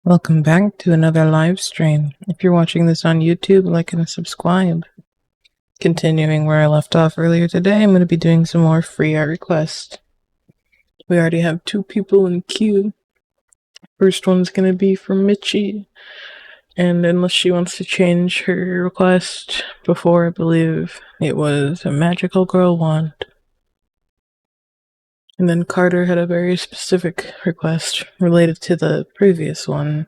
Welcome back to another live stream. If you're watching this on YouTube, like and subscribe. Continuing where I left off earlier today, I'm going to be doing some more free art requests. We already have 2 people in queue. First one's going to be from Mitchie, and unless she wants to change her request, before I believe it was a magical girl wand. And then Carter had a very specific request related to the previous one,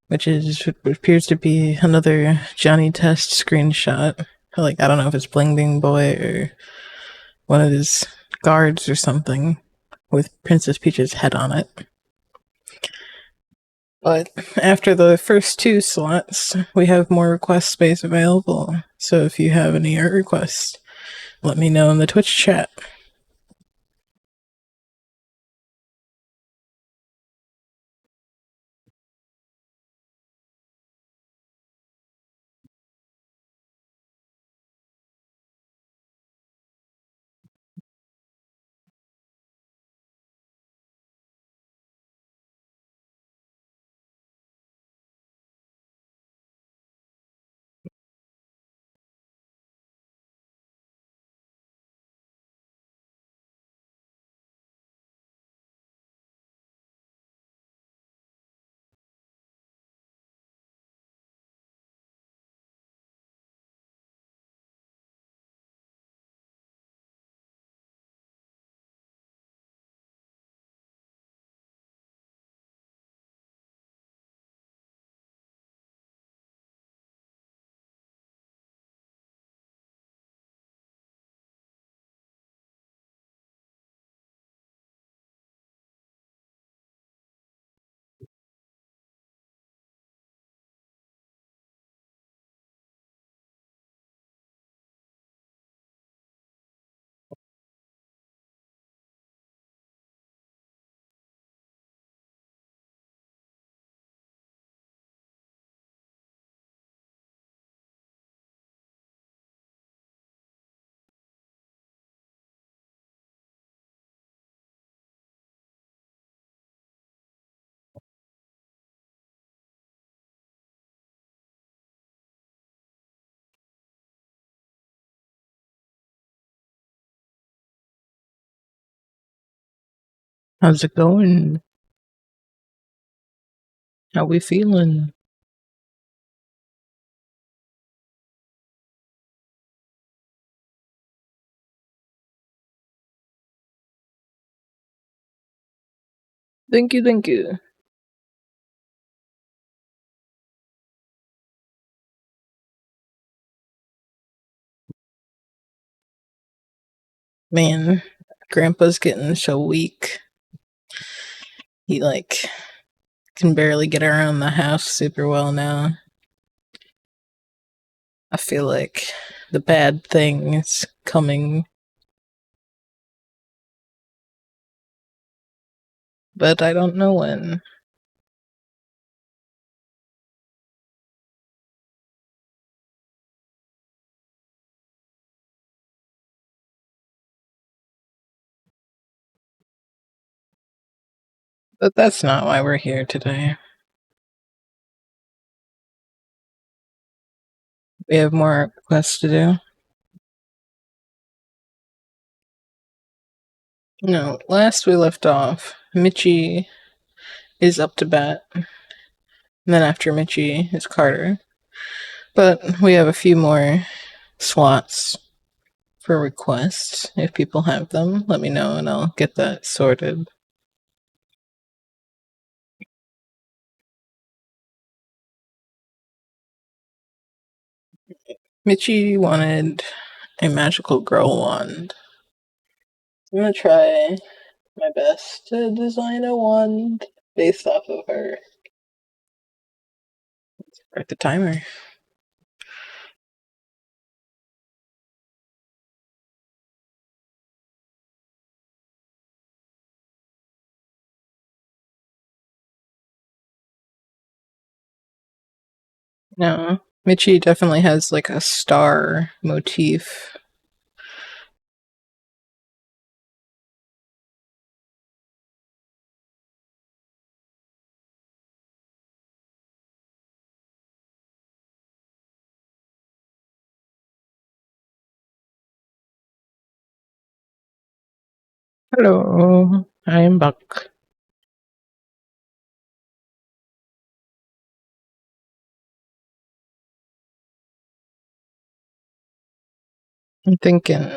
which appears to be another Johnny Test screenshot. I don't know if it's Bling Bling Boy or one of his guards or something with Princess Peach's head on it. But after the first 2 slots, we have more request space available. So if you have any art requests, let me know in the Twitch chat. How's it going? How we feeling? Thank you, thank you. Man, Grandpa's getting so weak. He can barely get around the house super well now. I feel like the bad thing is coming, but I don't know when. But that's not why we're here today. We have more quests to do. No, last we left off, Mitchie is up to bat. And then after Mitchie is Carter. But we have a few more slots for requests. If people have them, let me know and I'll get that sorted. Mitchie wanted a magical girl wand. I'm gonna try my best to design a wand based off of her. Start the timer. No, Mitchie definitely has a star motif. Hello, I am back. I'm thinking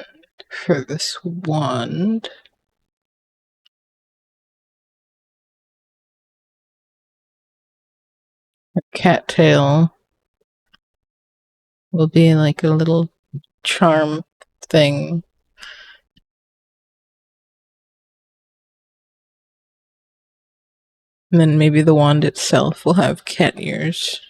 for this wand, a cattail will be like a little charm thing. And then maybe the wand itself will have cat ears.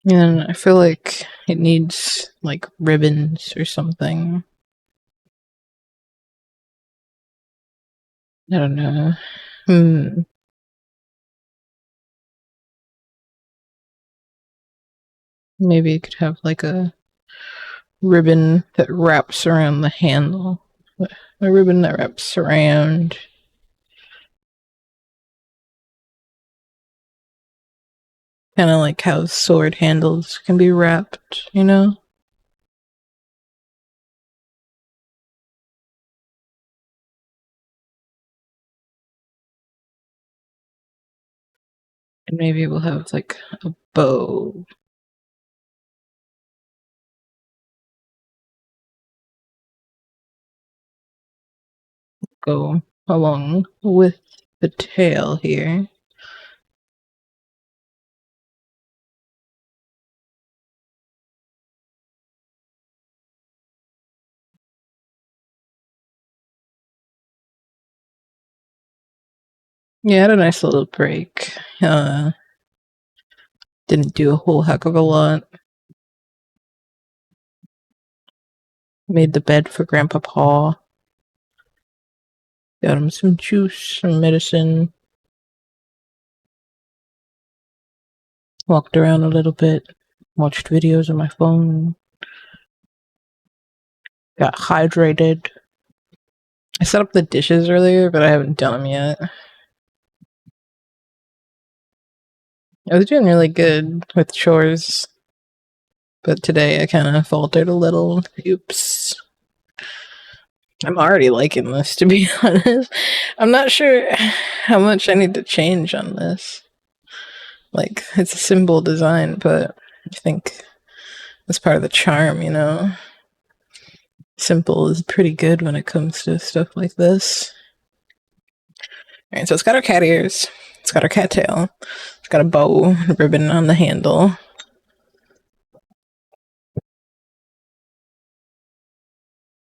And I feel like it needs like ribbons or something. I don't know. Maybe it could have like a ribbon that wraps around the handle. A ribbon that wraps around. Kind of like how sword handles can be wrapped, you know? And maybe we'll have like a bow. Go along with the tail here. Yeah, I had a nice little break. Didn't do a whole heck of a lot. Made the bed for Grandpa Paw. Got him some juice, some medicine. Walked around a little bit. Watched videos on my phone. Got hydrated. I set up the dishes earlier, but I haven't done them yet. I was doing really good with chores, but today I kind of faltered a little. Oops. I'm already liking this, to be honest. I'm not sure how much I need to change on this. Like, it's a simple design, but I think that's part of the charm, you know? Simple is pretty good when it comes to stuff like this. Alright, so it's got our cat ears, it's got our cat tail, it's got a bow, a ribbon on the handle.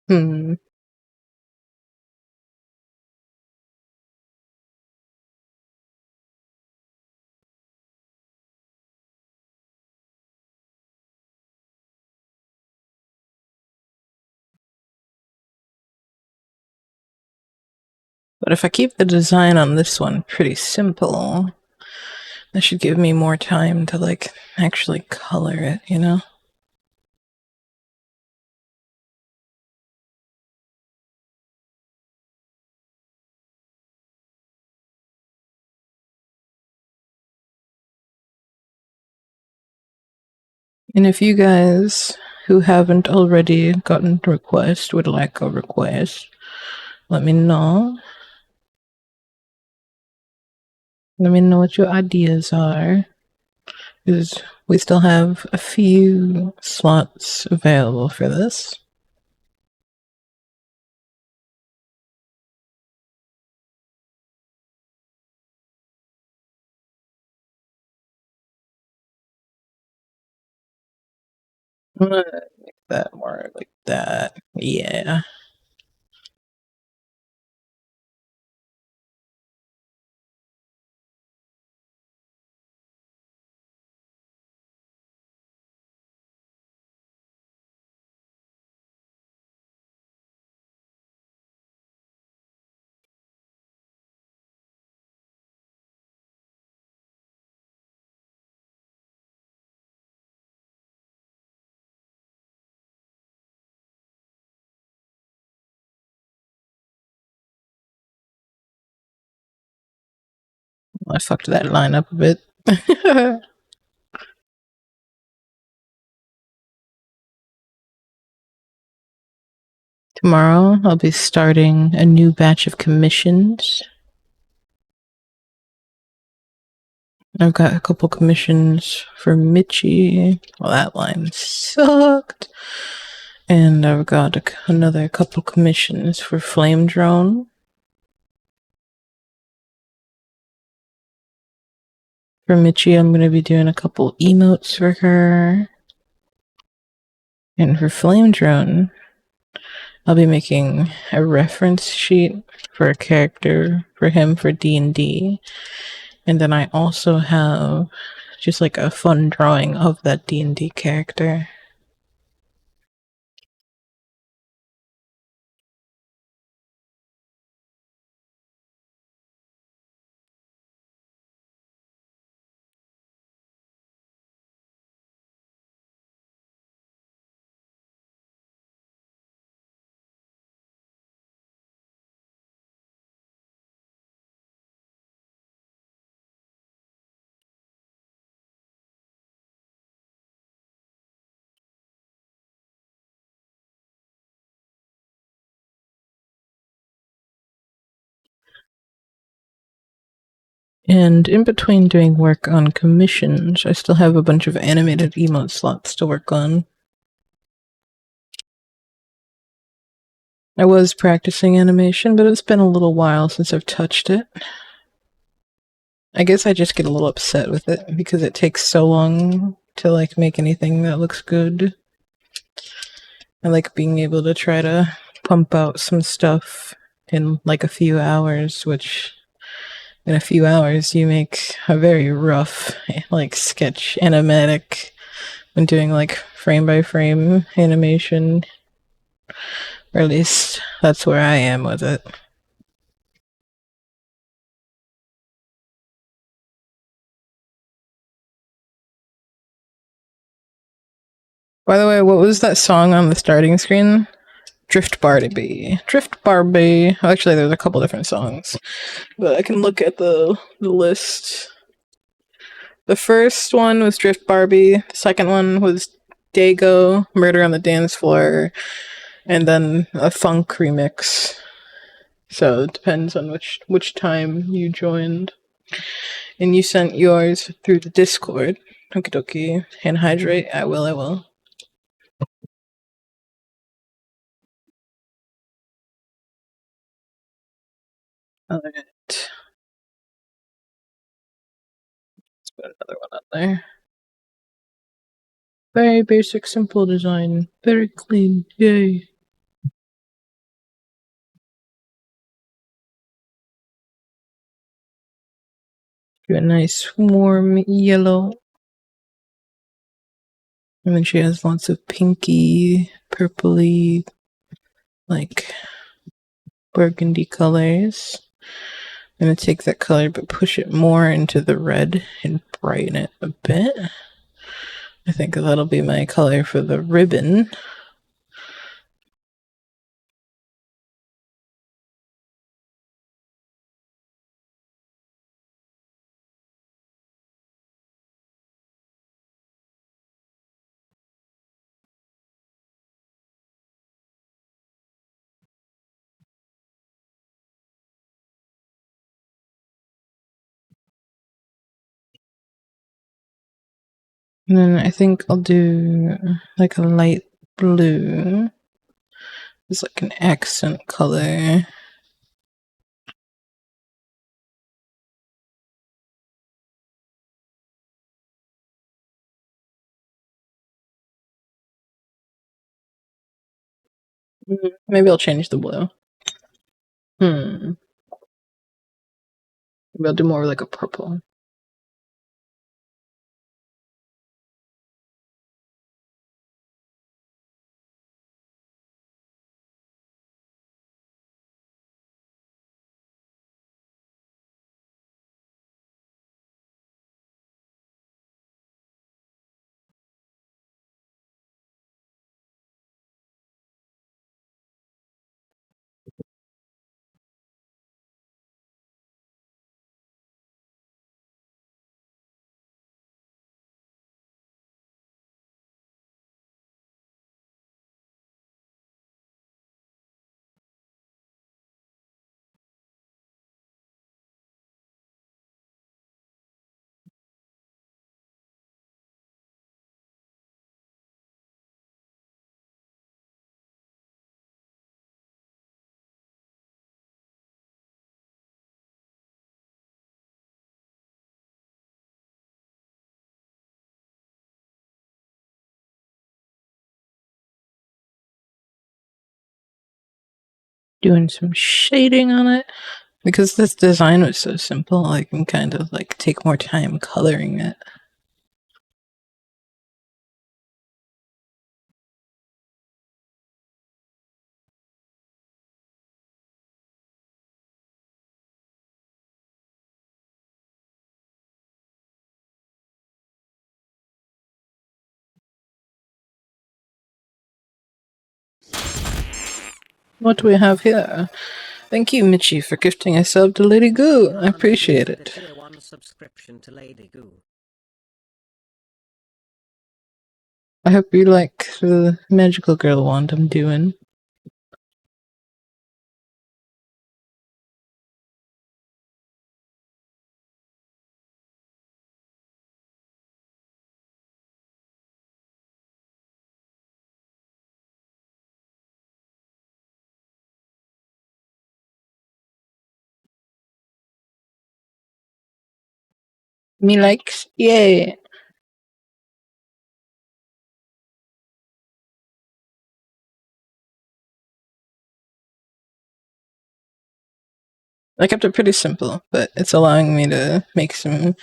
Hmm. But if I keep the design on this one pretty simple, that should give me more time to, like, actually color it, you know? And if you guys who haven't already gotten a request would like a request, let me know. Let me know what your ideas are. Because we still have a few slots available for this. I'm gonna make that more like that. Yeah. I fucked that line up a bit. Tomorrow, I'll be starting a new batch of commissions. I've got a couple commissions for Michi. Well, that line sucked. And I've got another couple commissions for Flame Drone. For Michi, I'm going to be doing a couple emotes for her. And for Flame Drone, I'll be making a reference sheet for a character for him for D&D. And then I also have just like a fun drawing of that D&D character. And in between doing work on commissions, I still have a bunch of animated emote slots to work on. I was practicing animation, but it's been a little while since I've touched it. I guess I just get a little upset with it because it takes so long to like make anything that looks good. I like being able to try to pump out some stuff in like a few hours, which in a few hours you make a very rough like sketch animatic when doing like frame by frame animation, or at least that's where I am with it. By the way, what was that song on the starting screen? Drift Barbie. Drift Barbie. Actually, there's a couple different songs, but I can look at the list. The first one was Drift Barbie. The second one was Dago, Murder on the Dance Floor, and then a funk remix. So it depends on which time you joined. And you sent yours through the Discord. Okie dokie. Hand hydrate. I will, I will. Alright. Let's put another one on there. Very basic, simple design. Very clean. Yay. Do a nice warm yellow. And then she has lots of pinky, purpley, like burgundy colors. I'm gonna take that color but push it more into the red and brighten it a bit. I think that'll be my color for the ribbon. And then I think I'll do like a light blue. It's like an accent color. Maybe I'll change the blue. Maybe I'll do more like a purple. Doing some shading on it. Because this design was so simple, I can kind of like take more time coloring it. What do we have here? Thank you, Mitchie, for gifting a sub to Lady Goo. I appreciate it. Tier 1 subscription to Lady Goo. I hope you like the magical girl wand I'm doing. Me likes, yay! I kept it pretty simple, but it's allowing me to make some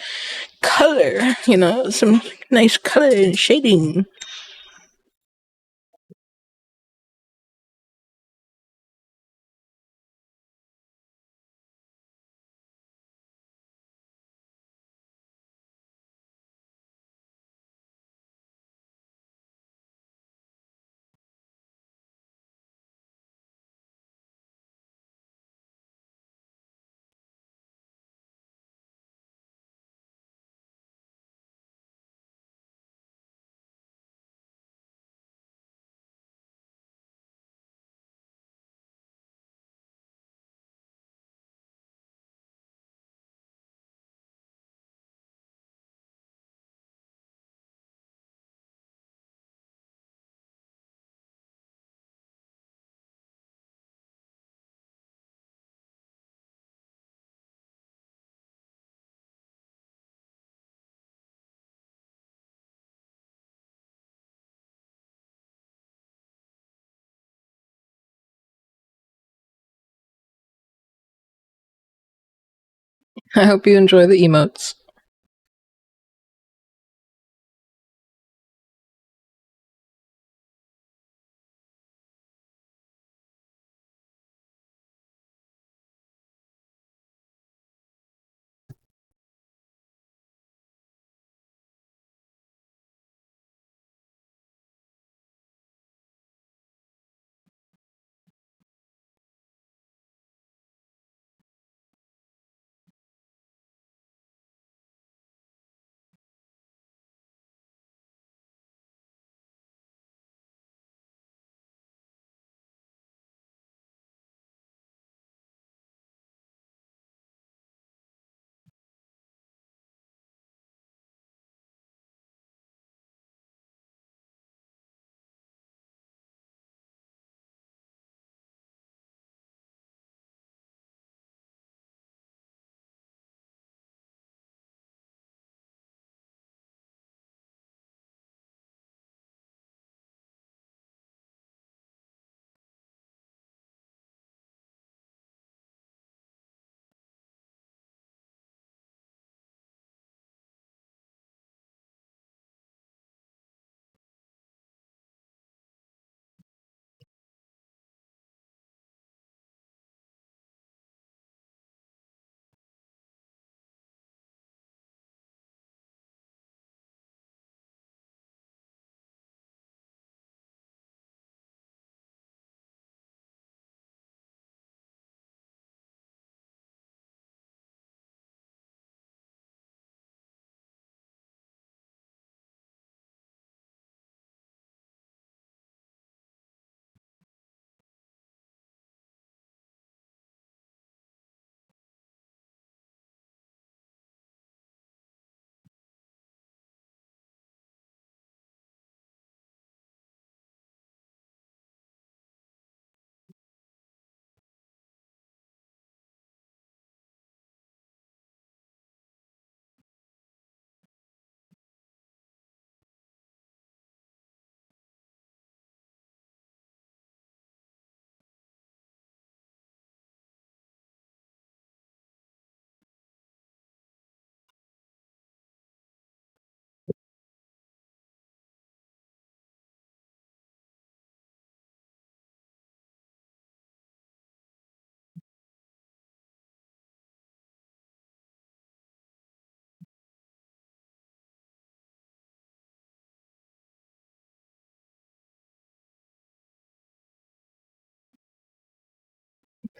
color, you know, some nice color and shading. I hope you enjoy the emotes.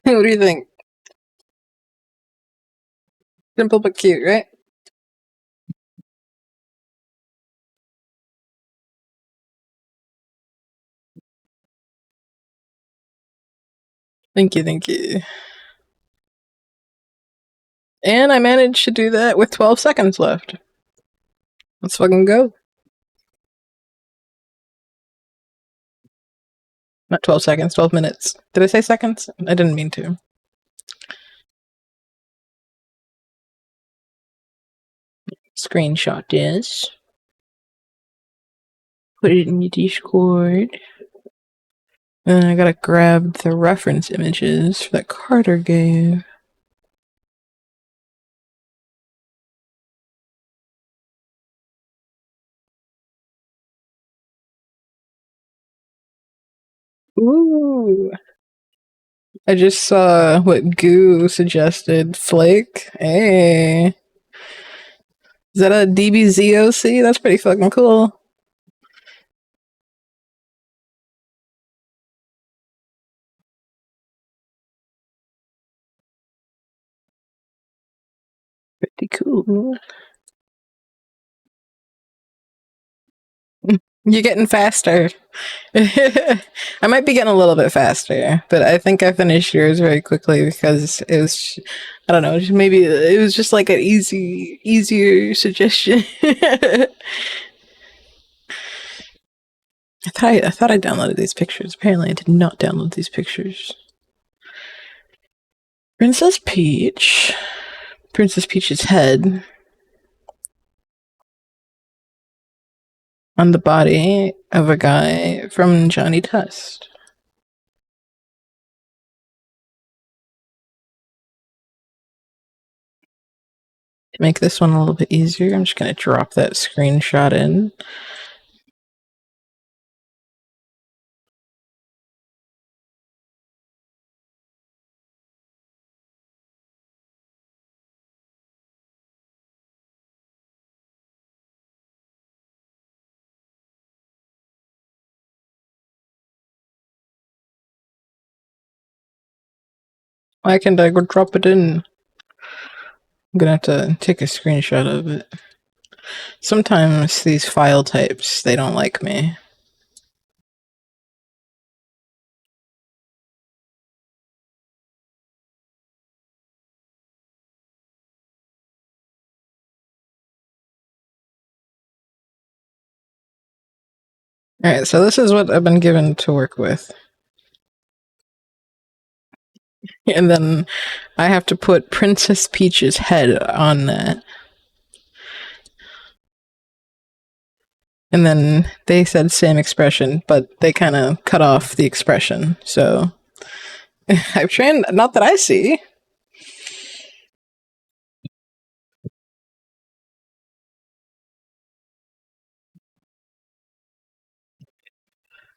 What do you think? Simple but cute, right? Thank you, thank you. And I managed to do that with 12 seconds left. Let's fucking go. Not 12 seconds, 12 minutes. Did I say seconds? I didn't mean to. Screenshot this. Put it in your Discord. And I gotta grab the reference images that Carter gave. Ooh. I just saw what Goo suggested. Flake. Hey. Is that a DBZOC? That's pretty fucking cool. Pretty cool. You're getting faster. I might be getting a little bit faster, but I think I finished yours very quickly because it was, I don't know, maybe it was just like an easier suggestion. I thought I downloaded these pictures. Apparently, I did not download these pictures. Princess Peach. Princess Peach's head on the body of a guy from Johnny Test. To make this one a little bit easier, I'm just going to drop that screenshot in. Why can't I go drop it in? I'm gonna have to take a screenshot of it. Sometimes these file types, they don't like me. Alright, so this is what I've been given to work with. And then I have to put Princess Peach's head on that. And then they said same expression, but they kind of cut off the expression. So I've trained, not that I see.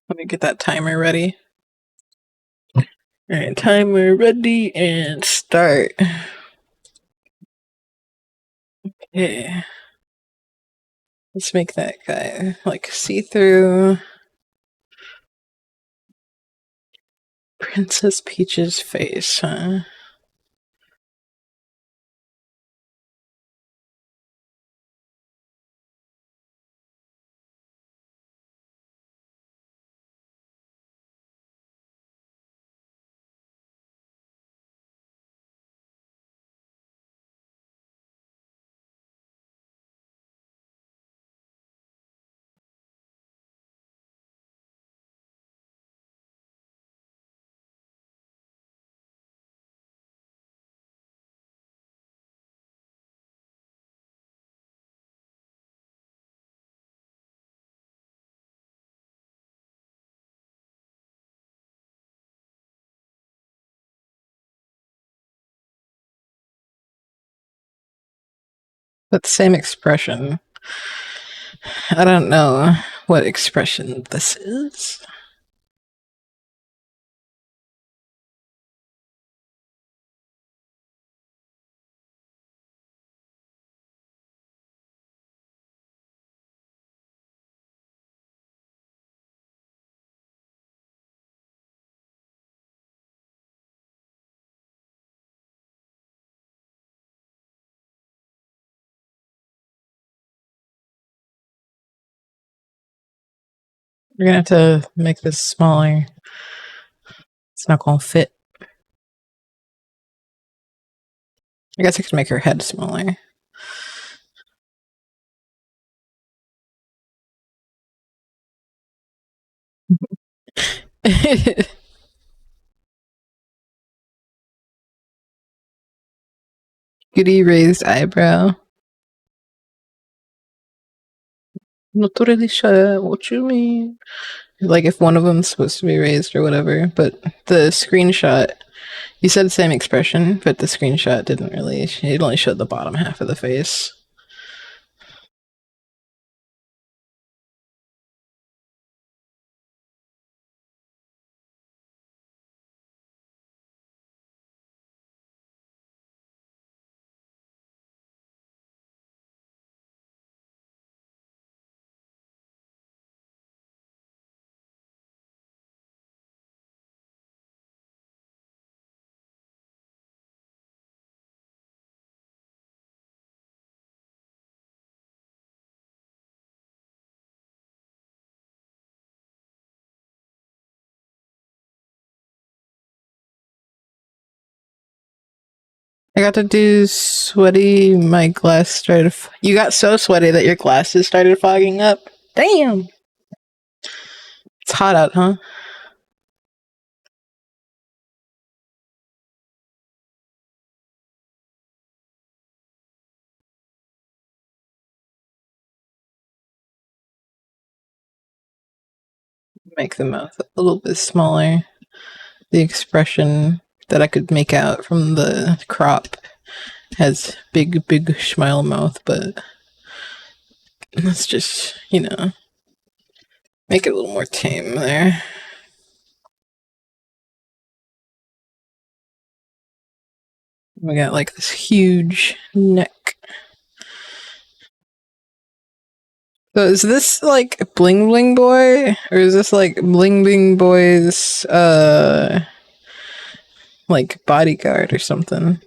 Let me get that timer ready. Alright, timer ready and start. Okay. Let's make that guy like see through. Princess Peach's face, huh? But same expression. I don't know what expression this is. We're gonna have to make this smaller. It's not gonna fit. I guess I could make her head smaller. Goody raised eyebrow. Not really sure what you mean. Like if one of them's supposed to be raised or whatever, but the screenshot, you said the same expression, but the screenshot didn't really. It only showed the bottom half of the face. I got to do sweaty. My glass started. You got so sweaty that your glasses started fogging up. Damn. It's hot out, huh? Make the mouth a little bit smaller. The expression that I could make out from the crop has big smile mouth, but let's just, make it a little more tame there. We got like this huge neck. So is this like Bling Bling Boy? Or is this like Bling Bling Boy's like bodyguard or something?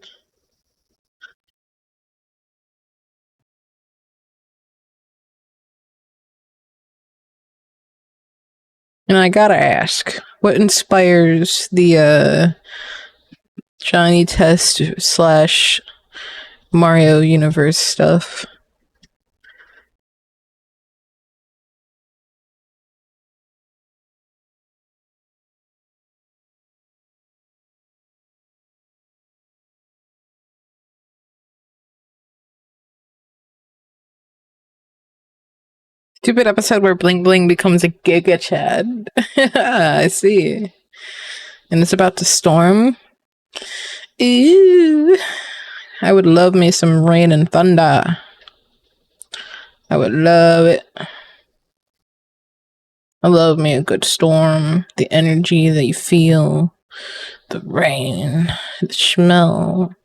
And I gotta ask, what inspires the Johnny Test slash Mario Universe stuff? Stupid episode where Bling Bling becomes a Giga Chad. I see. And it's about to storm. Ew. I would love me some rain and thunder. I would love it. I love me a good storm. The energy that you feel. The rain. The smell.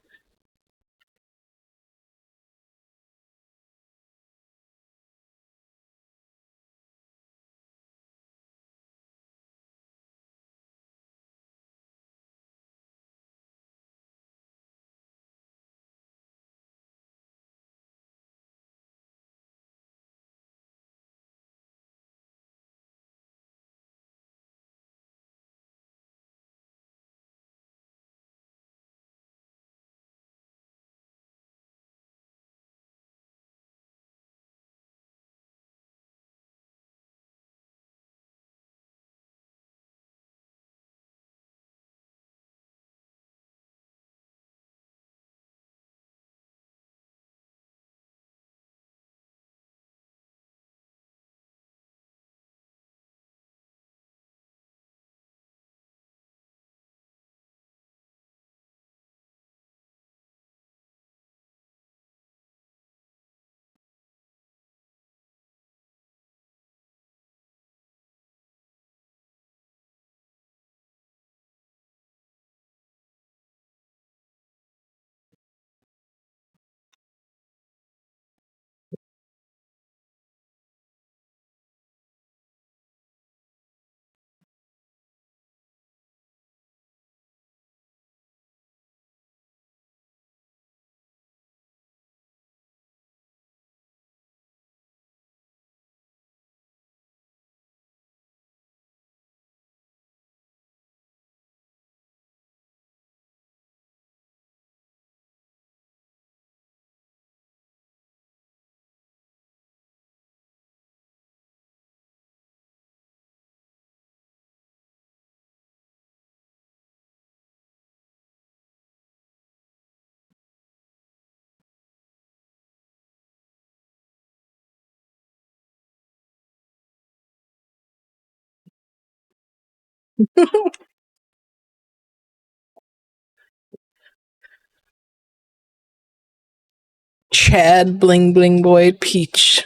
Chad Bling Bling Boy Peach.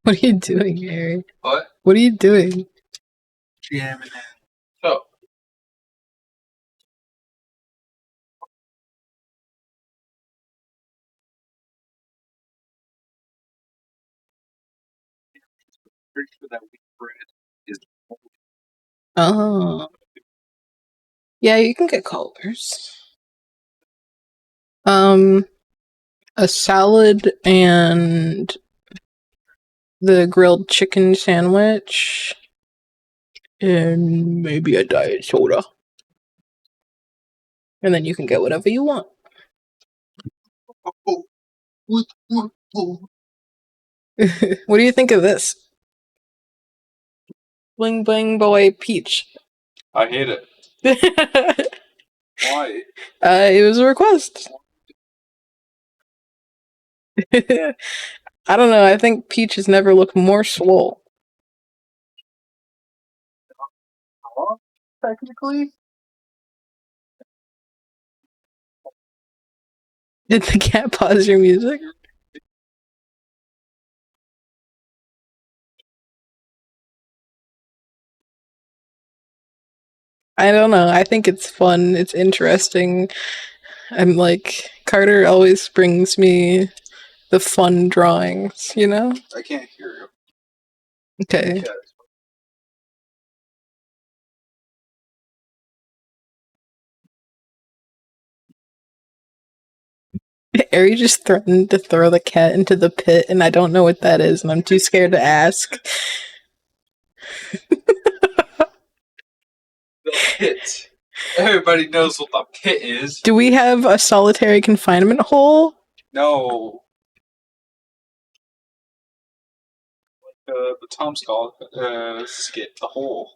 What are you doing, Harry? What? What are you doing? Jamming in. So, pretty sure that wheat bread is. Oh. Yeah, you can get colors. A salad and the grilled chicken sandwich and maybe a diet soda. And then you can get whatever you want. What do you think of this? Bling Bling Boy Peach. I hate it. Why? It was a request. I don't know. I think Peach has never looked more swole. Technically? Did the cat pause your music? I don't know. I think it's fun. It's interesting. I'm like, Carter always brings me the fun drawings, you know? I can't hear you. Okay. Yeah. Ari just threatened to throw the cat into the pit, and I don't know what that is, and I'm too scared to ask. The pit. Everybody knows what the pit is. Do we have a solitary confinement hole? No. The Tom Scott skit, the hole.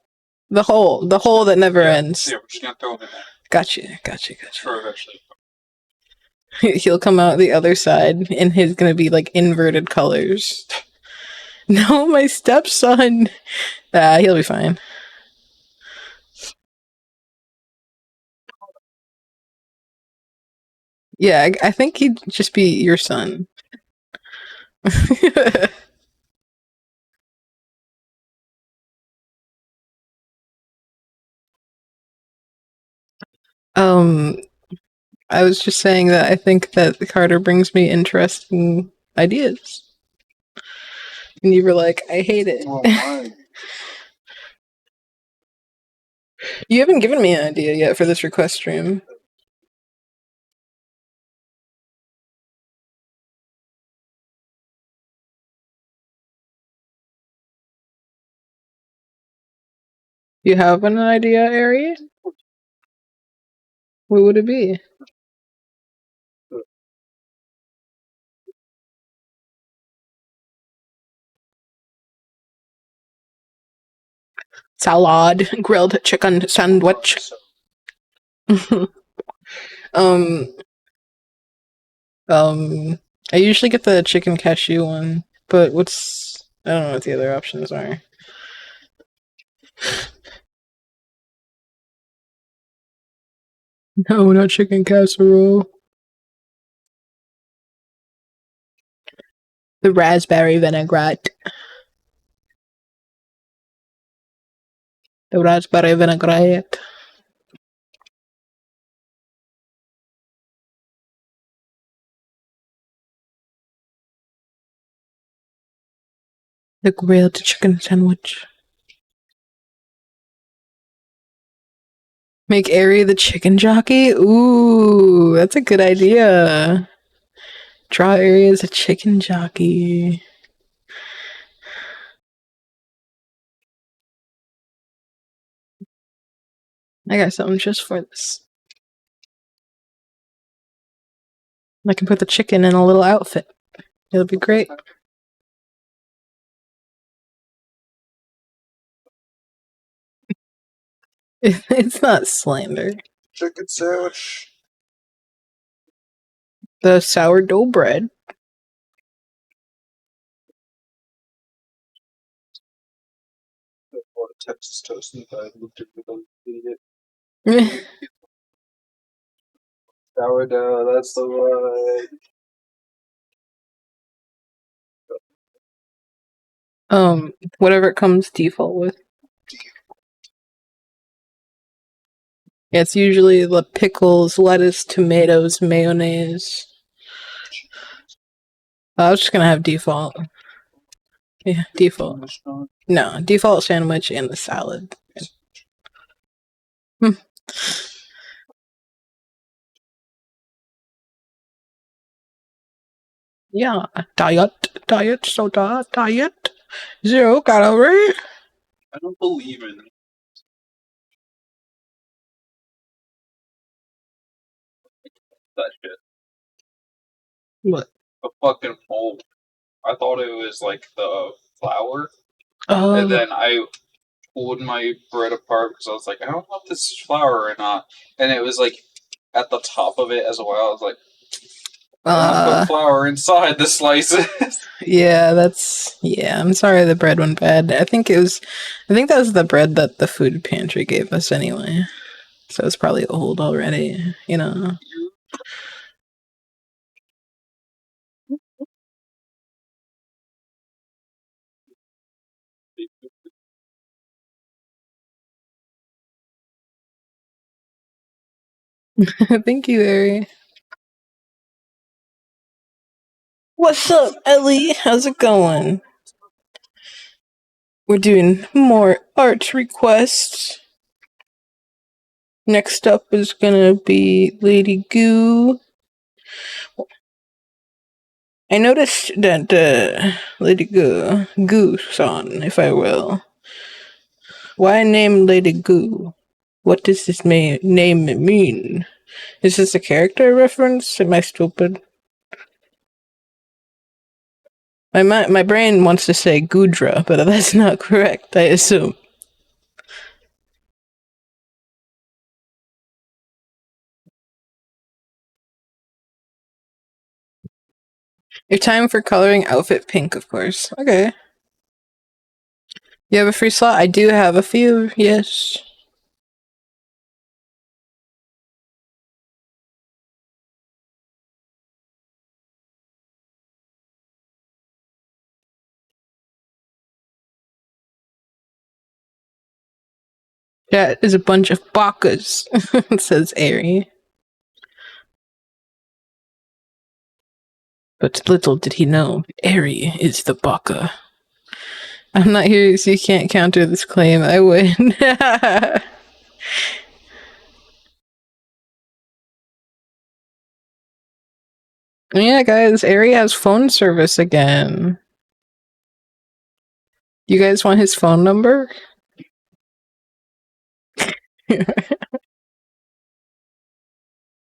The hole that never ends. Yeah, we're just gonna throw him in there. Gotcha. Sure, eventually. He'll come out the other side, and he's gonna be like inverted colors. No, my stepson. He'll be fine. Yeah, I think he'd just be your son. um, I was just saying that I think that Carter brings me interesting ideas. And you were like, I hate it. You haven't given me an idea yet for this request stream. You have an idea, Ari? What would it be? Salad, grilled chicken sandwich. um, I usually get the chicken cashew one, but I don't know what the other options are. No, not chicken casserole. The raspberry vinaigrette. The raspberry vinaigrette. The grilled chicken sandwich. Make Ari the chicken jockey? Ooh, that's a good idea. Draw Ari as a chicken jockey. I got something just for this. I can put the chicken in a little outfit. It'll be great. It's not slander. Chicken sandwich. The sourdough bread. Or Texas toast and I looked at them idiot. Sourdough, that's the one. Whatever it comes default with. Yeah, it's usually the pickles, lettuce, tomatoes, mayonnaise. I was just gonna have default. Yeah, default. No, default sandwich and the salad. Yeah, diet soda, diet, 0 calorie. I don't believe in that shit. What? A fucking mold. I thought it was like the flour, Oh, and then I pulled my bread apart because I was like, I don't know if this is flour or not, and it was like at the top of it as well. I was like, I put flour inside the slices. yeah, I'm sorry the bread went bad. I think that was the bread that the food pantry gave us anyway. So it's probably old already, you know. Thank you, Ari. What's up, Ellie? How's it going? We're doing more art requests. Next up is gonna be Lady Goo. I noticed that Lady Goo-san, if I will. Why name Lady Goo? What does this name mean? Is this a character reference? Am I stupid? My brain wants to say Gudra, but that's not correct, I assume. Your time for coloring outfit pink, of course. Okay. You have a free slot? I do have a few, yes. That is a bunch of bakas, says Ari. But little did he know, Eri is the Baka. I'm not here, so you can't counter this claim. I win. Yeah, guys, Eri has phone service again. You guys want his phone number?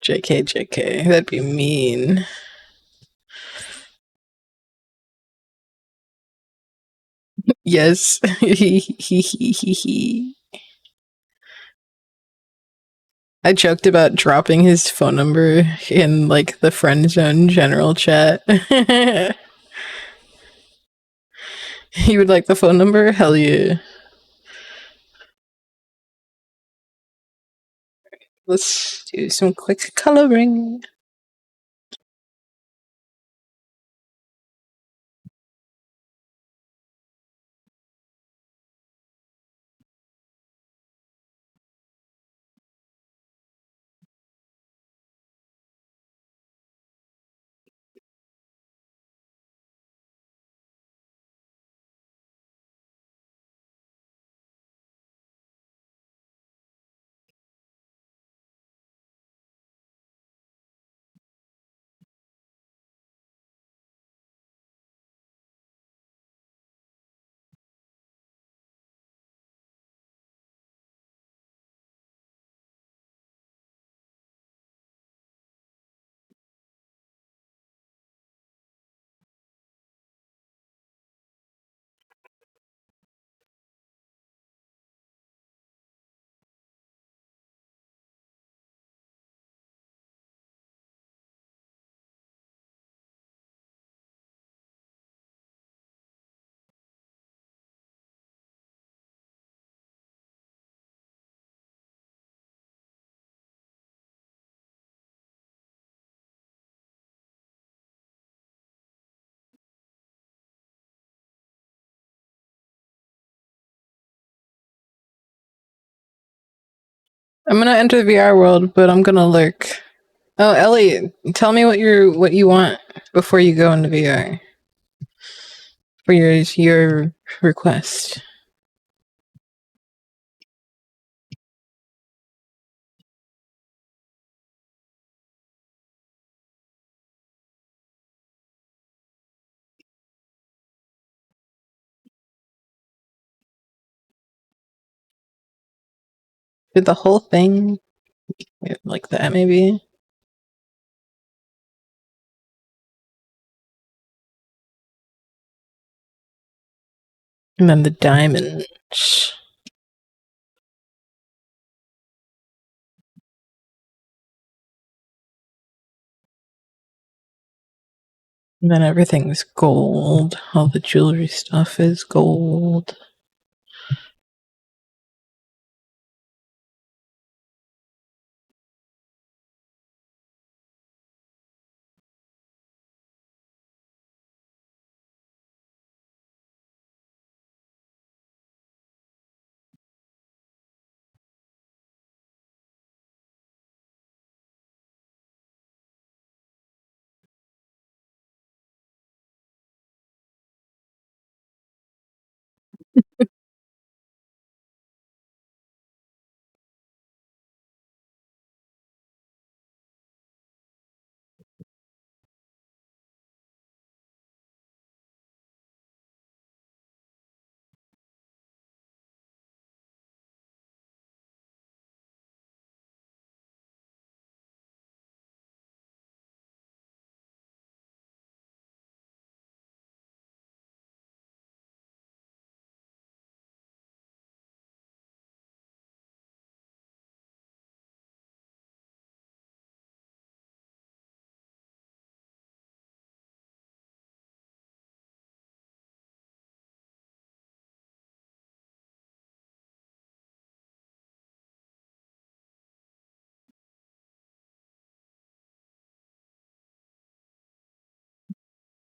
JK, that'd be mean. Yes. I joked about dropping his phone number in, like, the friend zone general chat. You would like the phone number? Hell yeah. Let's do some quick coloring. I'm gonna enter the VR world, but I'm gonna lurk. Oh, Ellie, tell me what you want before you go into VR. For your request. Did the whole thing like that, maybe? And then the diamonds. And then everything's gold. All the jewelry stuff is gold.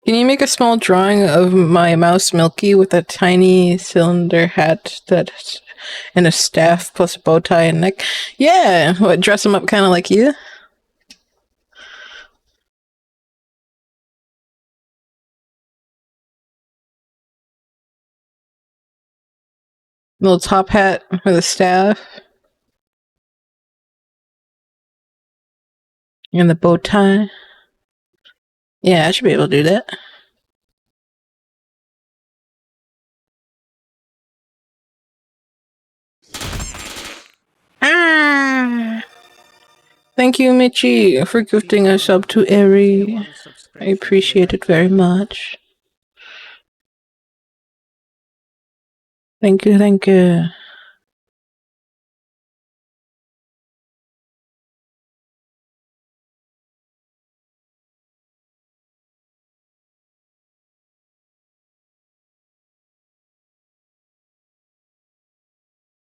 Can you make a small drawing of my mouse Milky with a tiny cylinder hat that and a staff plus a bow tie and neck? Yeah, what, dress him up kind of like you? Little top hat with a staff. And the bow tie. Yeah, I should be able to do that. Ah! Thank you, Michi, for gifting us up to Eri. I appreciate it very much. Thank you, thank you.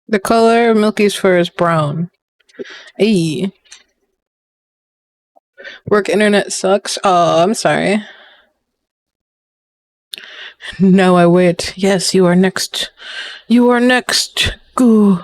The color of Milky's fur is brown. Ayy. Work internet sucks. Oh, I'm sorry. Now I wait. Yes, you are next. You are next. Goo.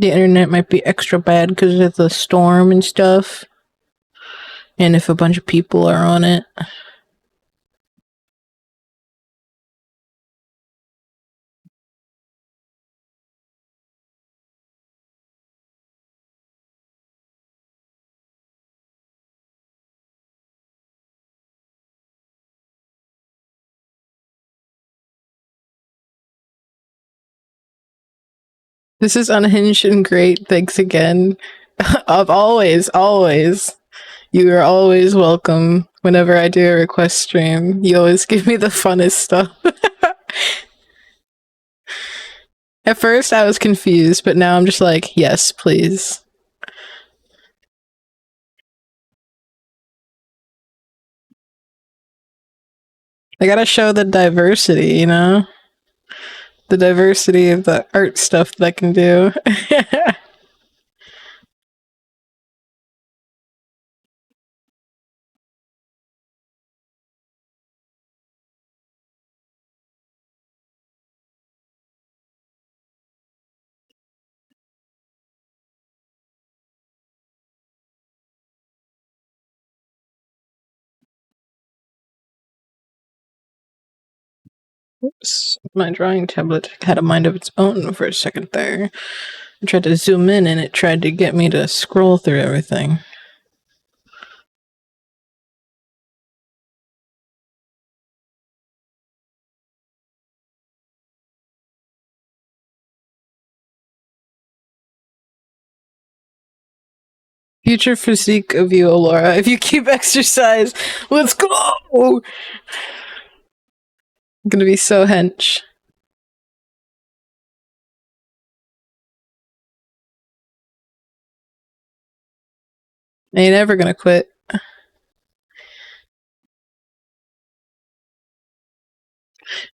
The internet might be extra bad because of the storm and stuff. And if a bunch of people are on it. This is unhinged and great. Thanks again. Of always. You are always welcome whenever I do a request stream. You always give me the funnest stuff. At first I was confused, but now I'm just like, yes, please. I gotta show the diversity, you know? The diversity of the art stuff that I can do. Oops. My drawing tablet had a mind of its own for a second there. I tried to zoom in and it tried to get me to scroll through everything. Future physique of you, Laura. If you keep exercise, let's go! I'm gonna be so hench. I ain't ever gonna quit.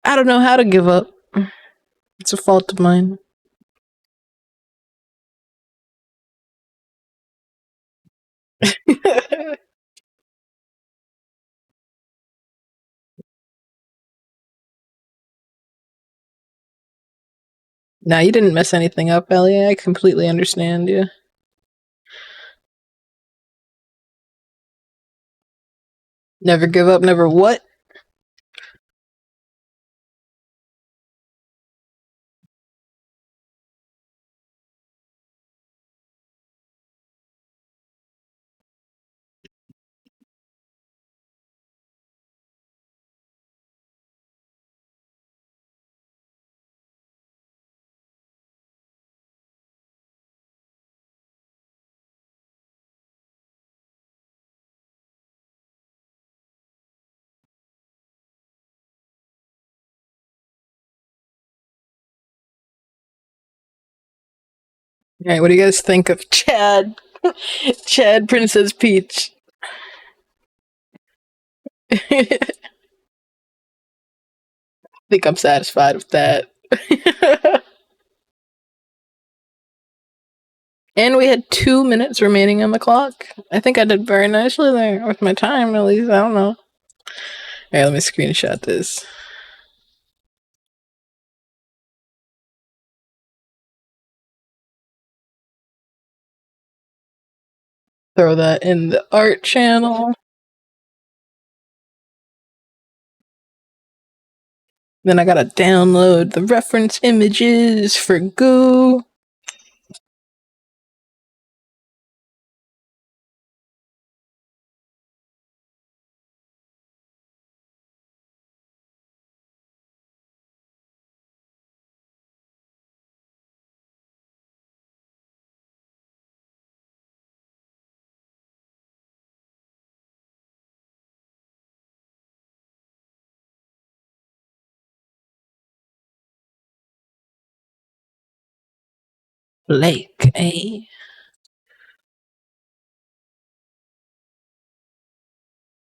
I don't know how to give up. It's a fault of mine. Nah, you didn't mess anything up, Ellie. I completely understand you. Never give up, never what? Alright, what do you guys think of Chad? Chad Princess Peach. I think I'm satisfied with that. And we had 2 minutes remaining on the clock. I think I did very nicely there with my time, at least. I don't know. Alright, let me screenshot this. Throw that in the art channel. Then I gotta download the reference images for Goo. Lake, eh?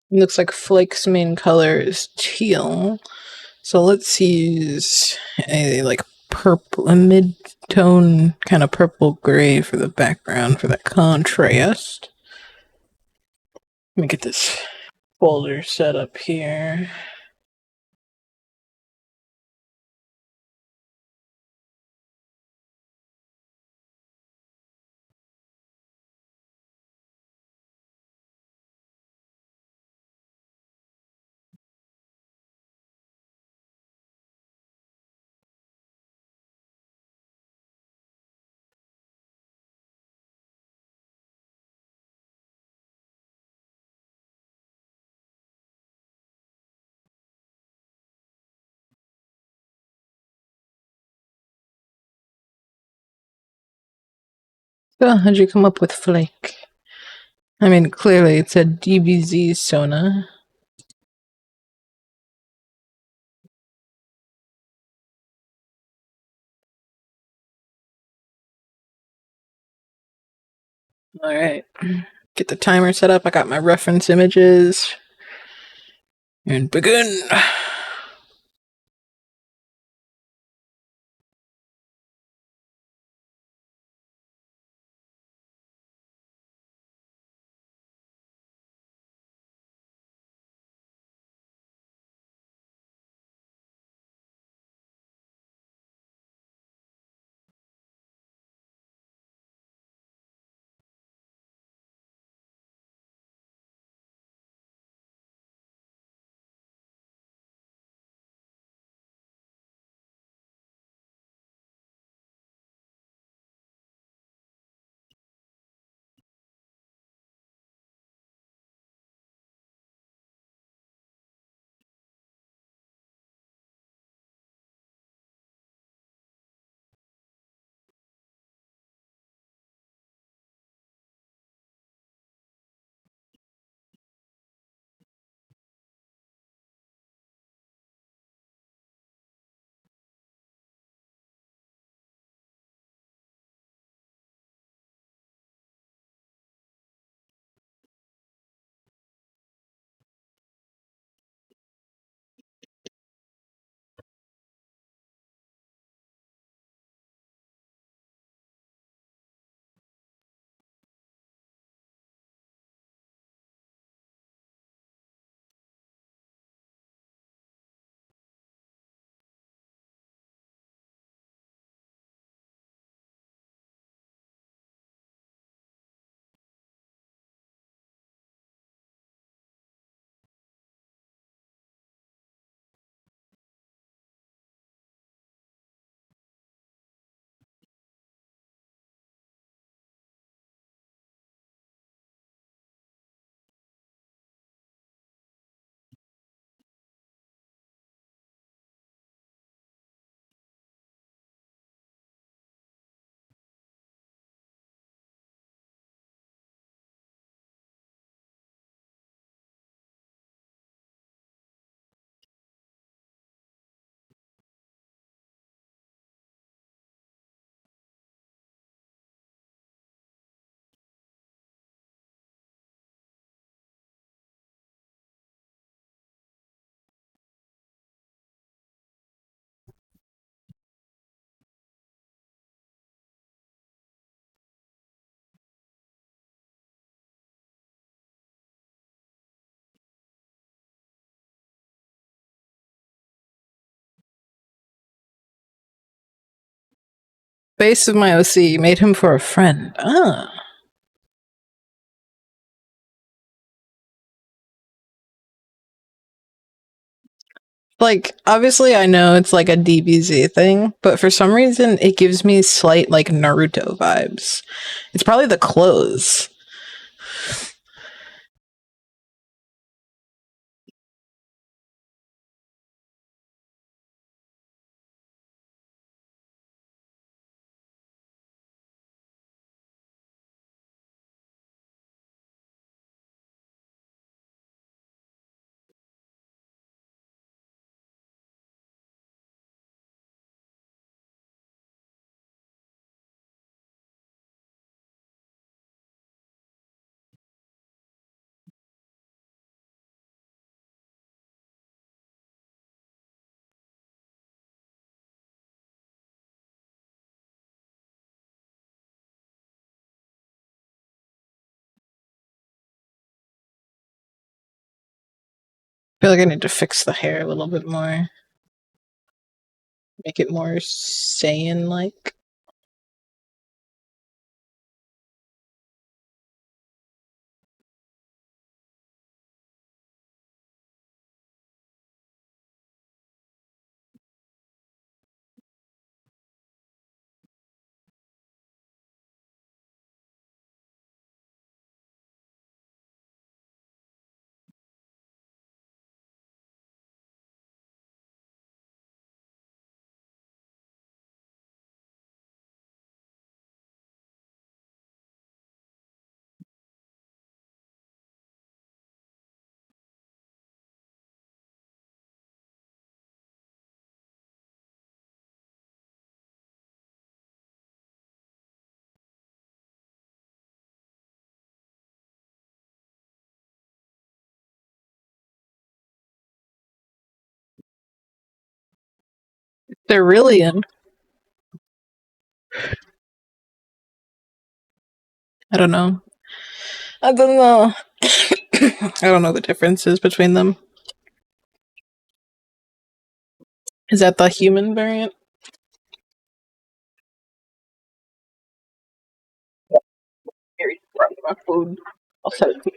Looks like Flake's main color is teal. So let's use a like purple, a mid-tone kind of purple gray for the background for that contrast. Let me get this folder set up here. So how'd you come up with Flake? I mean, clearly it's a DBZ Sona. Alright. Get the timer set up. I got my reference images. And begin. Base of my OC made him for a friend. Ah. Like, obviously I know it's like a DBZ thing, but for some reason it gives me slight like Naruto vibes. It's probably the clothes. I feel like I need to fix the hair a little bit more. Make it more Saiyan like. They're really in. I don't know. I don't know. I don't know the differences between them. Is that the human variant? Very proud of my food. I'll set it.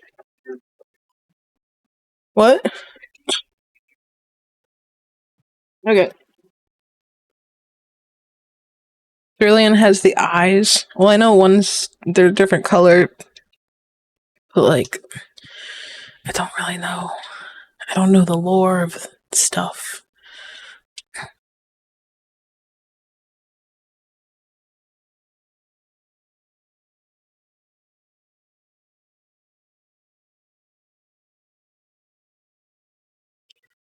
What? Okay. Cerulean has the eyes. Well, I know one's they're different color, but like I don't really know. I don't know the lore of stuff.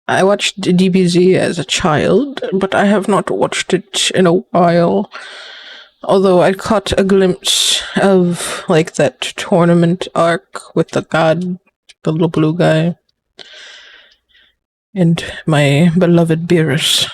I watched DBZ as a child, but I have not watched it in a while. Although I caught a glimpse of like that tournament arc with the god, the little blue guy, and my beloved Beerus.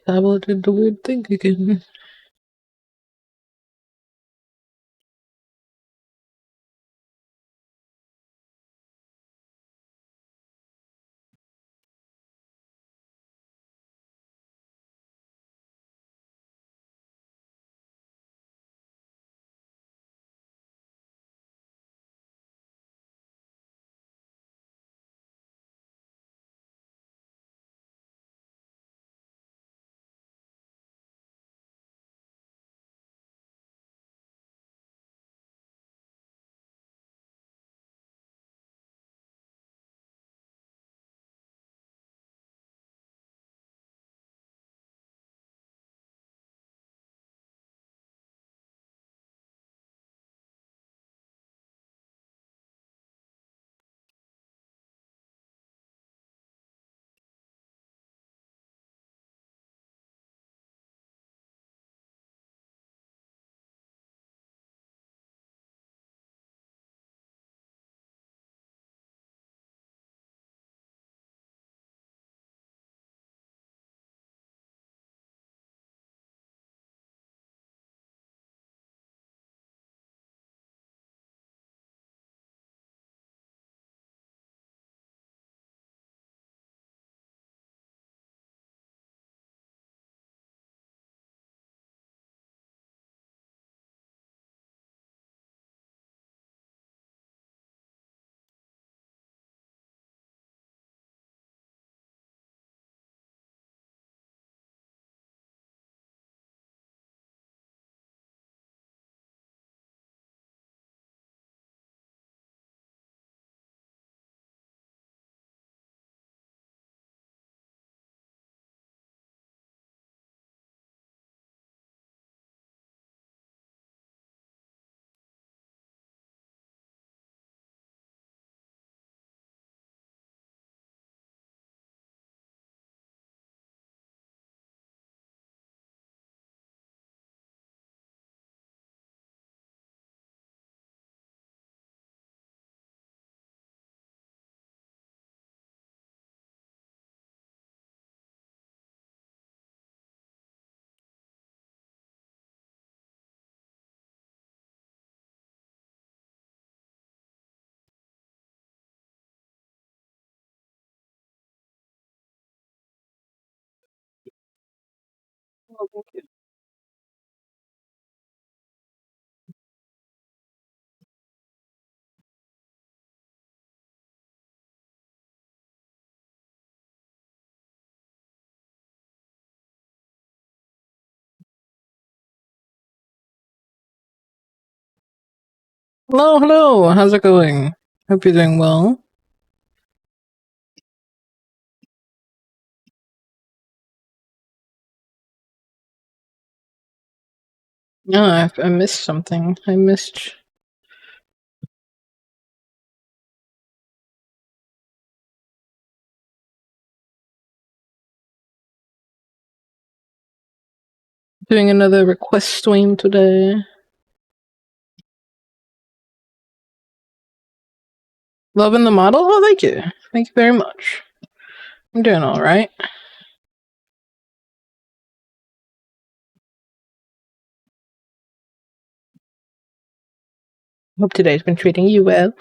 Tablet did the weird thing again. Oh, thank you. Hello, hello. How's it going? Hope you're doing well. No, I missed something. I missed. Doing another request stream today. Loving the model? Oh, thank you. Thank you very much. I'm doing alright. Hope today's been treating you well.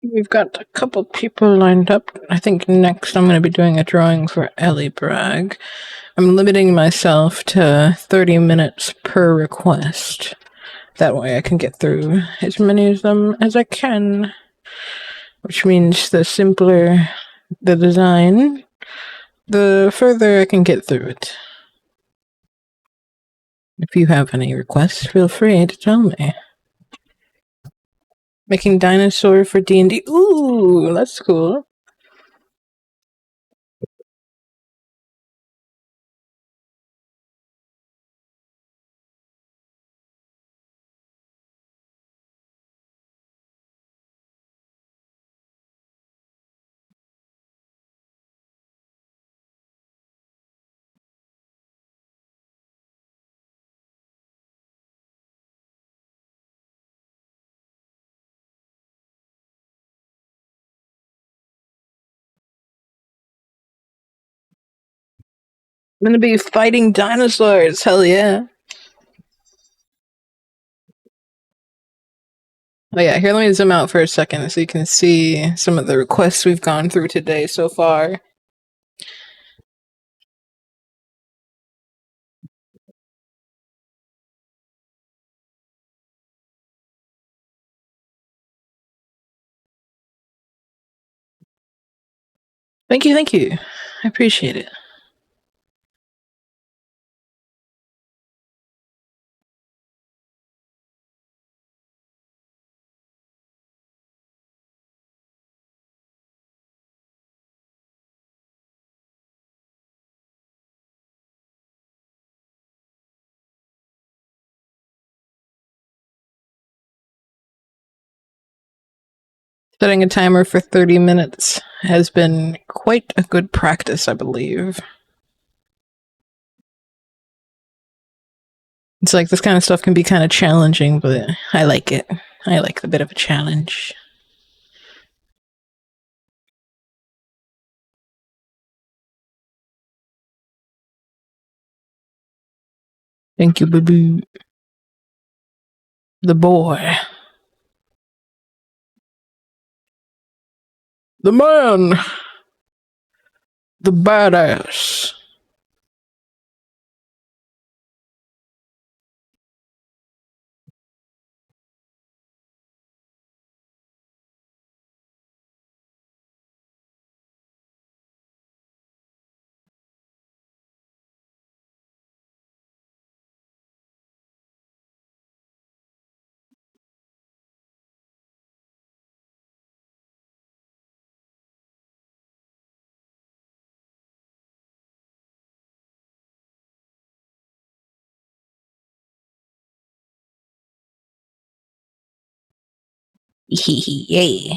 We've got a couple people lined up. I think next I'm going to be doing a drawing for Ellie Bragg. I'm limiting myself to 30 minutes per request. That way I can get through as many of them as I can. Which means the simpler the design, the further I can get through it. If you have any requests, feel free to tell me. Making dinosaur for D&D. Ooh, that's cool. I'm gonna be fighting dinosaurs. Hell yeah. Oh yeah, here, let me zoom out for a second so you can see some of the requests we've gone through today so far. Thank you, thank you. I appreciate it. Setting a timer for 30 minutes has been quite a good practice, I believe. It's like this kind of stuff can be kind of challenging, but I like it. I like the bit of a challenge. Thank you, boo. The boy. The man. The badass. Yeah.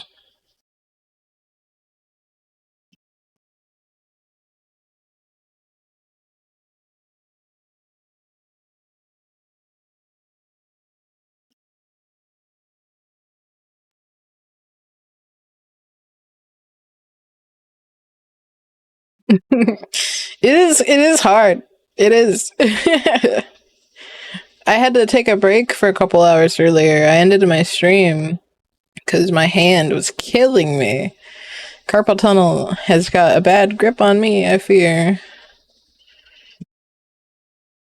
It is hard. It is. I had to take a break for a couple hours earlier. I ended my stream because my hand was killing me. Carpal tunnel has got a bad grip on me, I fear.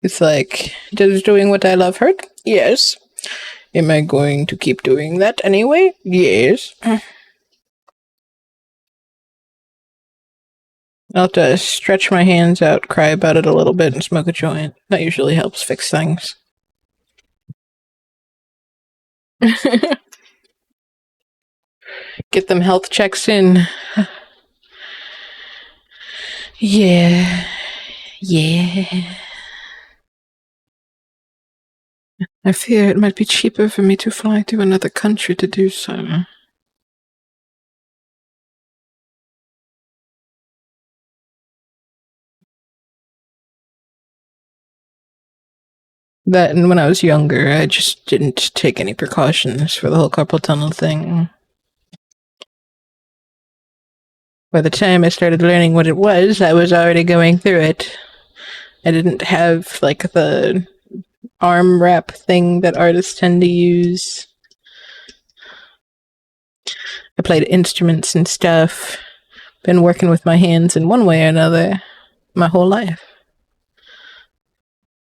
It's like, does doing what I love hurt? Yes. Am I going to keep doing that anyway? Yes. I'll have to stretch my hands out, cry about it a little bit, and smoke a joint. That usually helps fix things. Get them health checks in. Yeah. Yeah. I fear it might be cheaper for me to fly to another country to do so. That, and when I was younger, I just didn't take any precautions for the whole carpal tunnel thing. By the time I started learning what it was, I was already going through it. I didn't have, like, the arm wrap thing that artists tend to use. I played instruments and stuff. Been working with my hands in one way or another my whole life.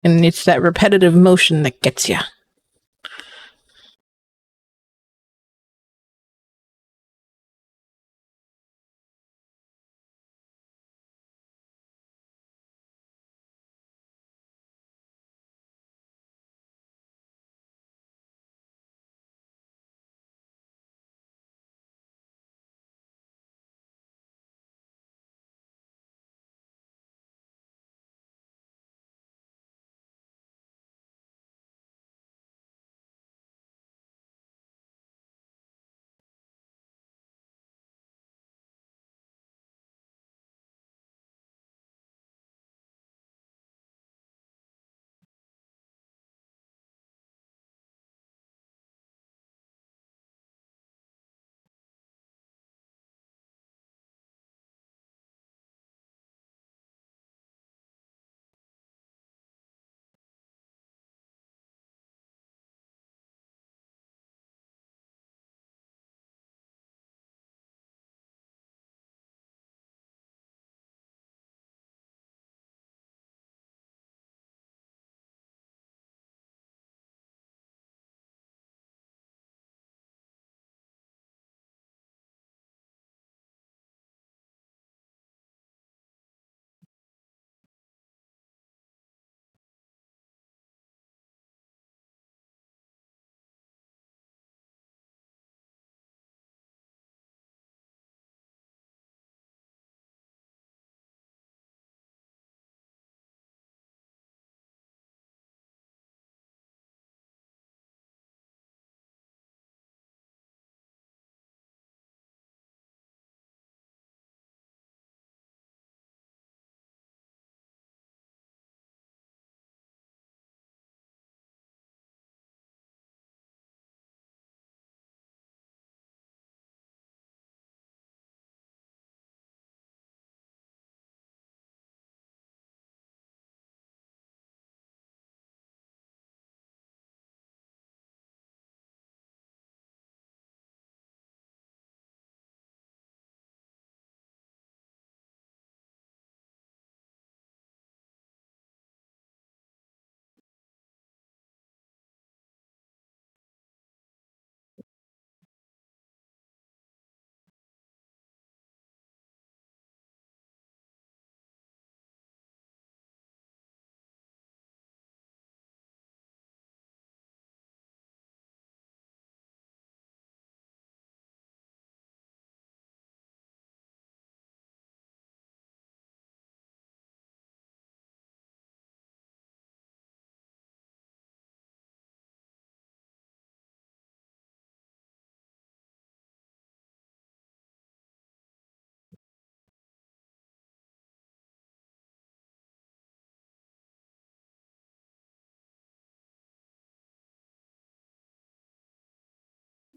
And it's that repetitive motion that gets you.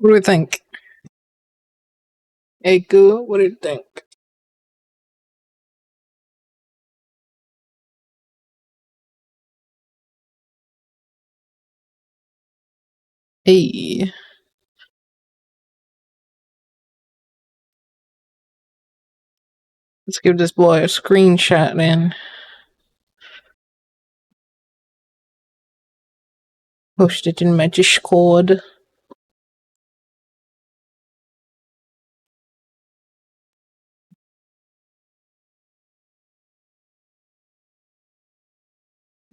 What do we think? Hey, Goo, what do you think? Hey. Let's give this boy a screenshot, man. Post it in my Discord.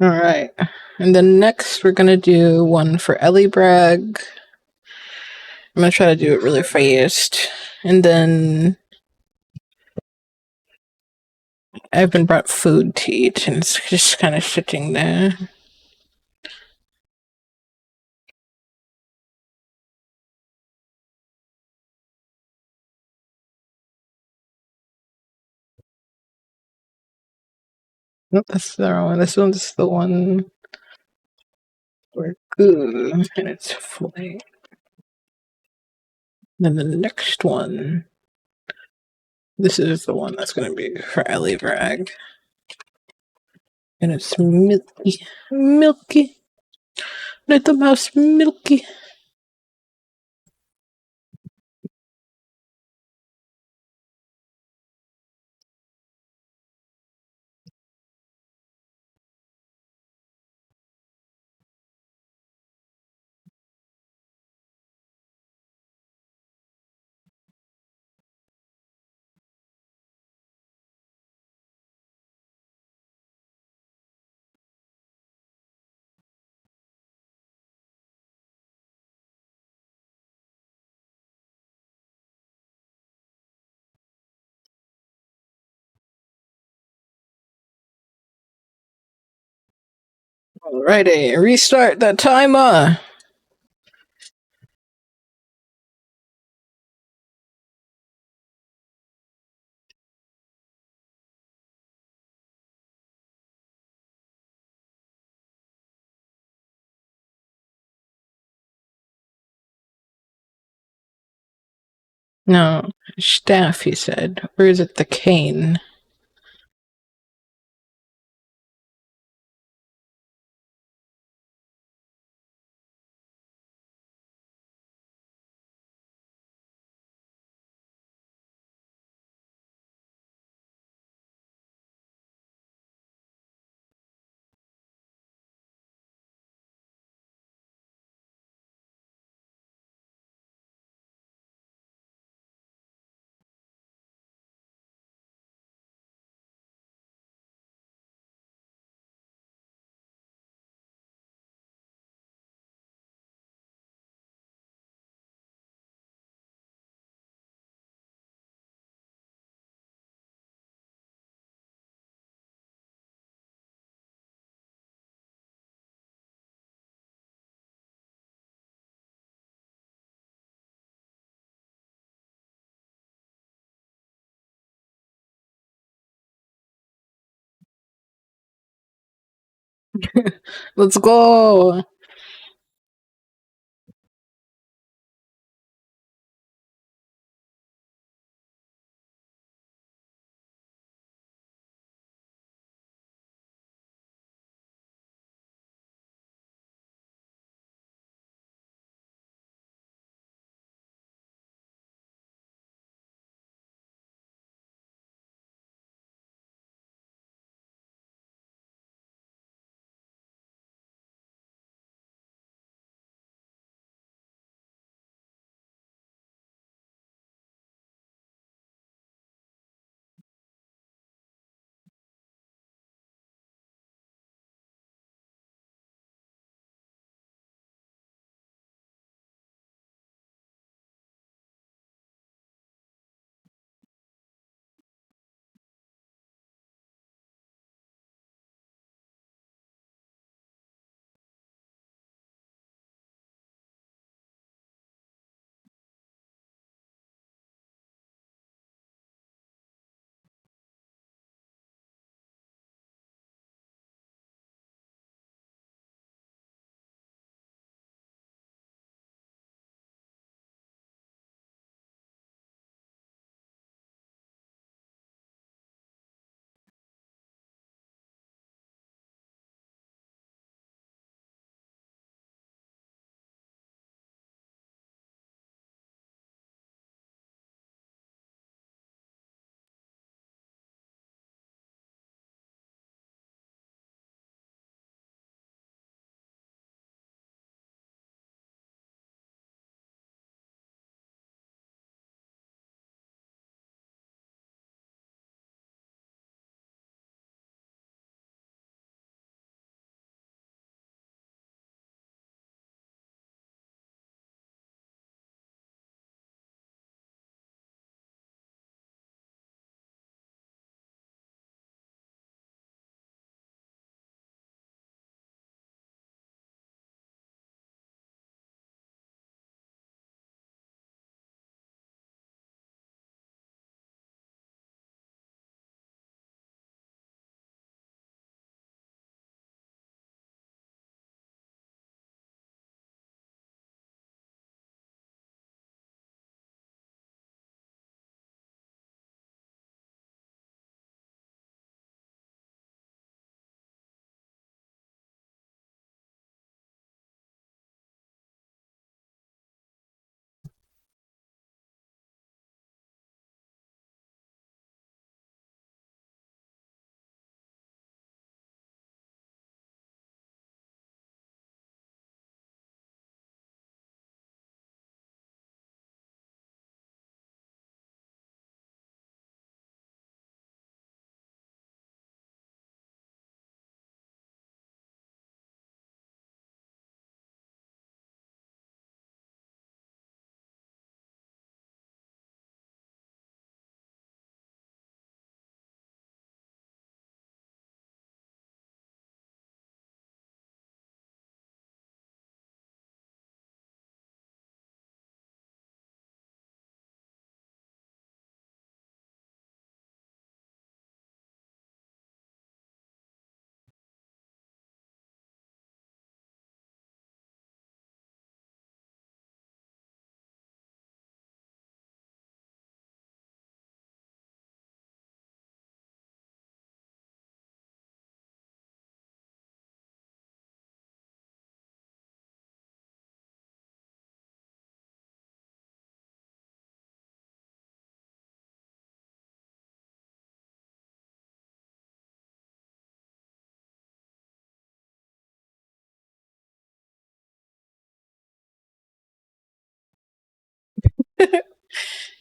Alright. And then next we're gonna do one for Ellie Bragg. I'm gonna try to do it really fast. And then I haven't brought food to eat, and it's just kind of sitting there. Nope, that's the wrong one. This one's the one for Goo, and it's flight. Then the next one, this is the one that's gonna be for Ellie Bragg. And it's Milky. Milky. Little mouse Milky. Alrighty, restart the timer. No, staff, he said. Or is it the cane? Let's go.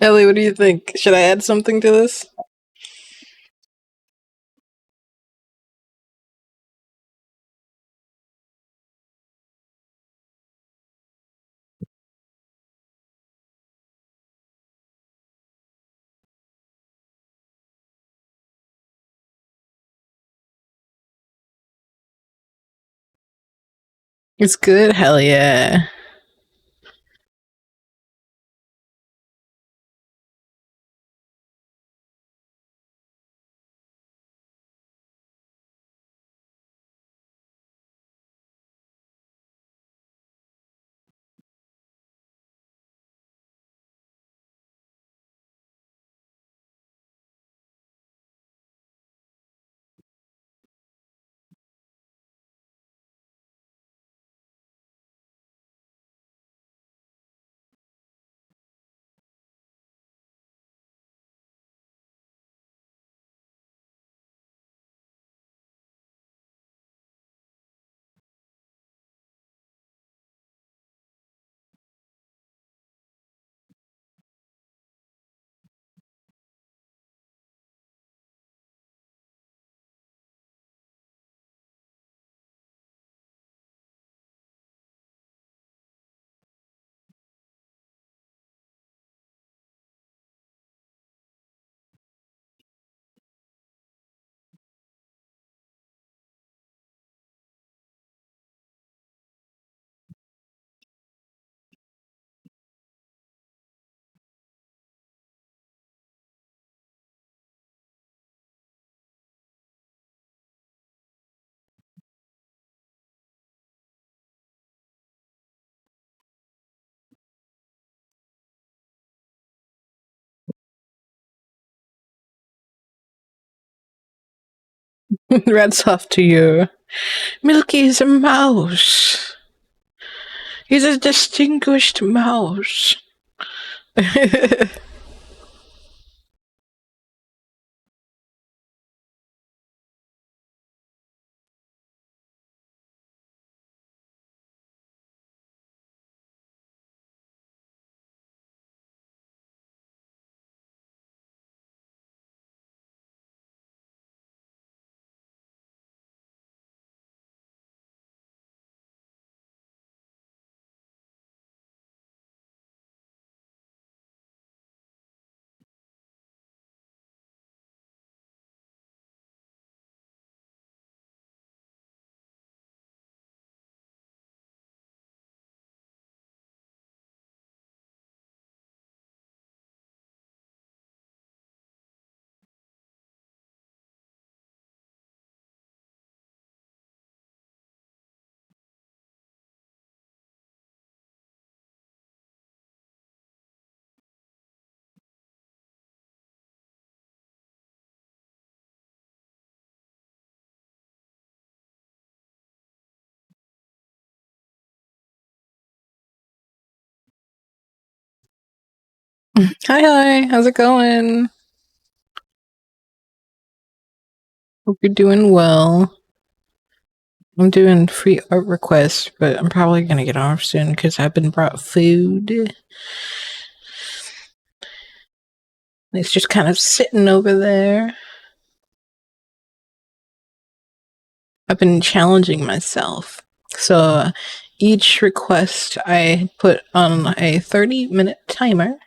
Ellie, what do you think? Should I add something to this? It's good? Hell yeah. Rats off to you. Milky's a mouse. He's a distinguished mouse. Hi, how's it going? Hope you're doing well. I'm doing free art requests, but I'm probably gonna get off soon because I've been brought food. It's just kind of sitting over there. I've been challenging myself. So each request I put on a 30-minute timer.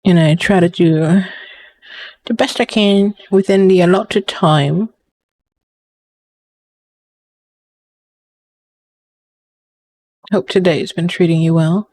And I try to do the best I can within the allotted time. Hope today's been treating you well.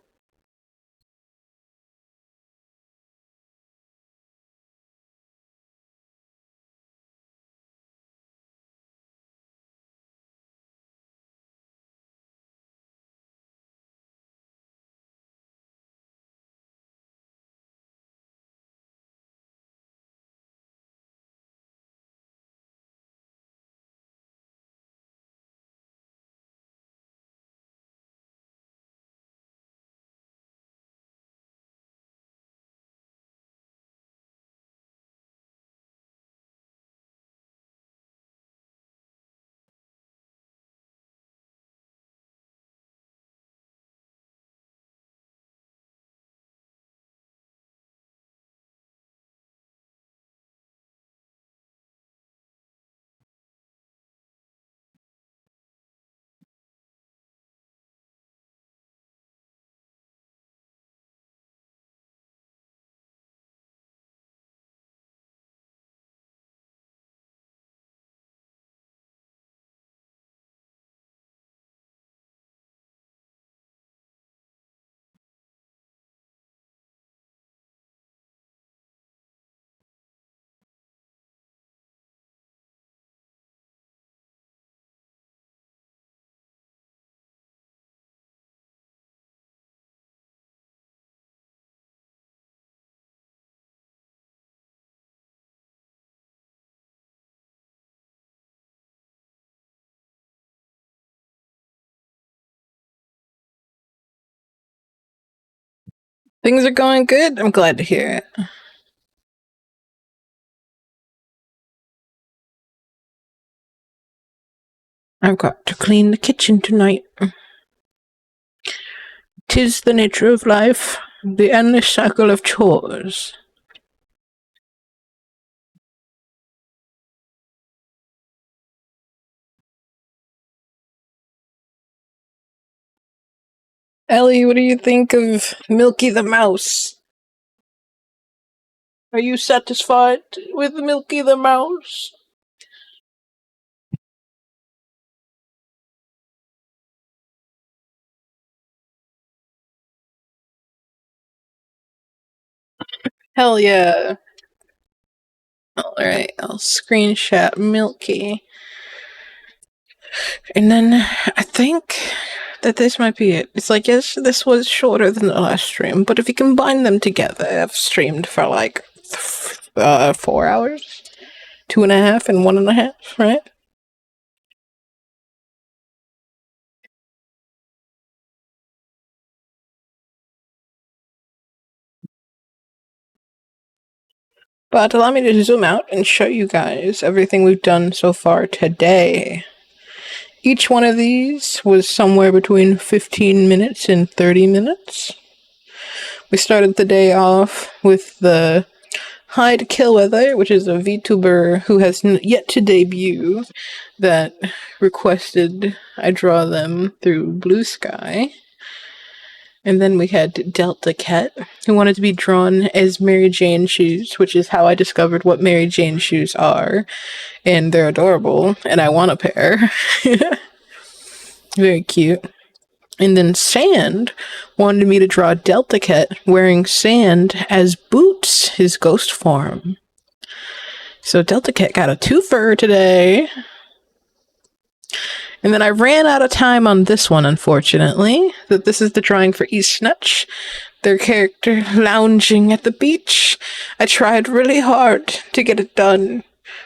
Things are going good. I'm glad to hear it. I've got to clean the kitchen tonight. 'Tis the nature of life, the endless cycle of chores. Ellie, what do you think of Milky the Mouse? Are you satisfied with Milky the Mouse? Hell yeah. Alright, I'll screenshot Milky. And then I think that this might be it. It's like, yes, this was shorter than the last stream, but if you combine them together, I've streamed for like 4 hours? 2.5 and 1.5, right? But allow me to zoom out and show you guys everything we've done so far today. Each one of these was somewhere between 15 minutes and 30 minutes. We started the day off with the Hyde Killweather, which is a VTuber who has yet to debut, that requested I draw them through Blue Sky. And then we had Delta Cat, who wanted to be drawn as Mary Jane shoes, which is how I discovered what Mary Jane shoes are. And they're adorable, and I want a pair. Very cute. And then Sand wanted me to draw Delta Cat wearing Sand as Boots, his ghost form. So Delta Cat got a twofer today. And then I ran out of time on this one, unfortunately. That this is the drawing for Eastnutch, their character lounging at the beach. I tried really hard to get it done,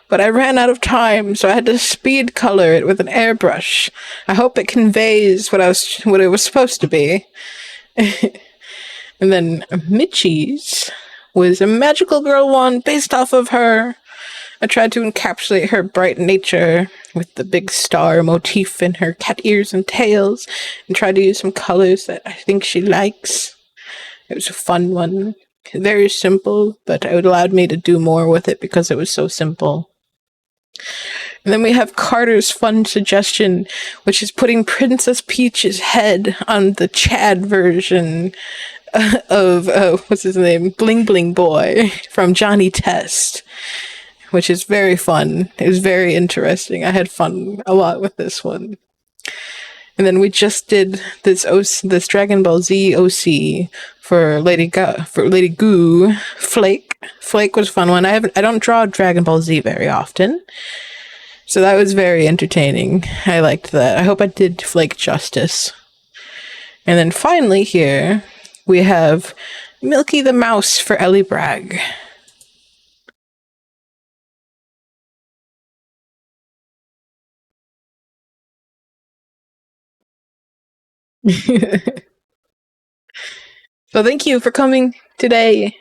but I ran out of time, so I had to speed color it with an airbrush. I hope it conveys what it was supposed to be. And then Mitchie's was a magical girl one based off of her. I tried to encapsulate her bright nature with the big star motif in her cat ears and tails, and tried to use some colors that I think she likes. It was a fun one. Very simple, but it allowed me to do more with it because it was so simple. And then we have Carter's fun suggestion, which is putting Princess Peach's head on the Chad version of, what's his name? Bling Bling Boy from Johnny Test, which is very fun. It was very interesting. I had fun a lot with this one. And then we just did this Dragon Ball Z OC for Lady Goo. Flake was a fun one. I don't draw Dragon Ball Z very often, so that was very entertaining. I liked that. I hope I did Flake justice. And then finally here we have Milky the Mouse for Ellie Bragg. So thank you for coming today.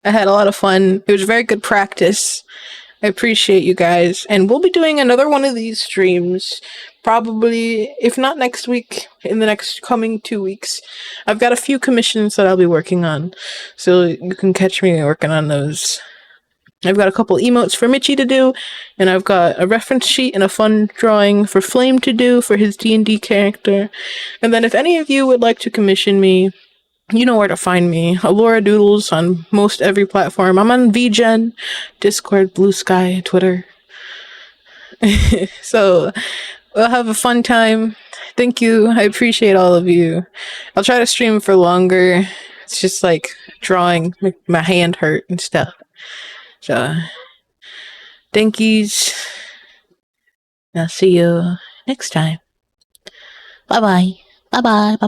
I had a lot of fun. It was very good practice. I appreciate you guys. And we'll be doing another one of these streams, probably, if not next week, in the next coming 2 weeks. I've got a few commissions that I'll be working on, so you can catch me working on those. I've got a couple emotes for Mitchie to do, and I've got a reference sheet and a fun drawing for Flame to do for his D&D character. And then if any of you would like to commission me, you know where to find me. Alora Doodles on most every platform. I'm on VGen, Discord, Blue Sky, Twitter. So we'll have a fun time. Thank you. I appreciate all of you. I'll try to stream for longer. It's just like drawing, my hand hurt and stuff. So, thank yous. I'll see you next time. Bye-bye. Bye-bye. Bye-bye.